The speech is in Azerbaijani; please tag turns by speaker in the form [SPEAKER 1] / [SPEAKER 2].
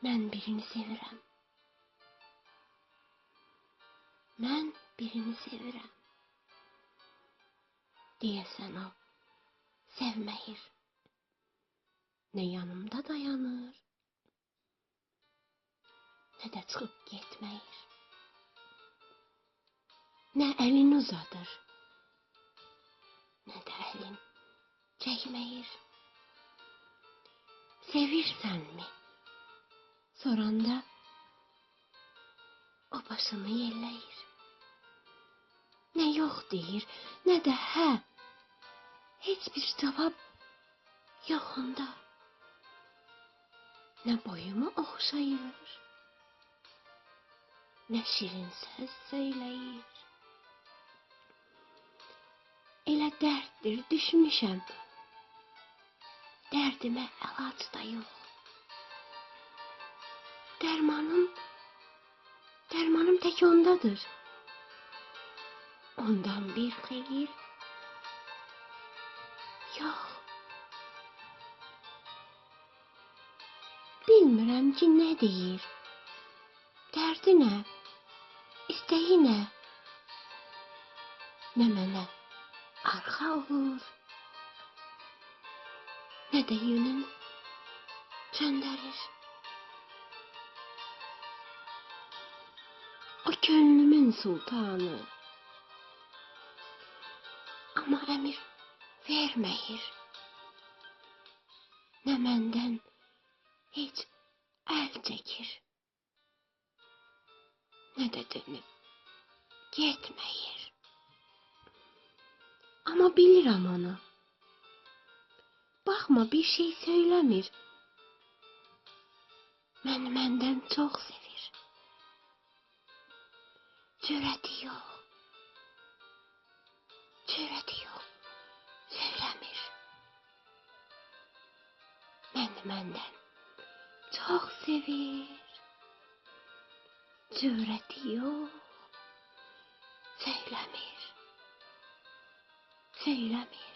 [SPEAKER 1] Mən birini sevirəm. Mən birini sevirəm. Deyəsən o sevməyir. Nə yanımda dayanır, nə də çıxıb getməyir. Nə əlini uzadır, nə də əlin çəkməyir. Sevirsənmi? Soranda o başını yelləyir. Nə yox deyir, nə də hə. Heç bir cavab yox onda. Nə boyumu oxşayır, nə şirin söz söyləyir. Elə dərddir düşmüşəm, dərdimə əlac da yox. Dərmanım tək ondadır. Ondan bir xeyir yox. Bilmirəm ki, nə deyir, dərdi nə, istəyi nə. Nə mənə arxa olur, nə də yönün göndərir. O könlümün sultanı, amma əmir verməyir. Nə məndən heç əl çəkir, nə də dönüb getməyir. Amma bilirəm onu. Baxma, bir şey söyləmir. Məni məndən çox sevir. Cürəti yox. Söyləmir. Məni məndən çox sevir. Cürəti yox. Söyləmir.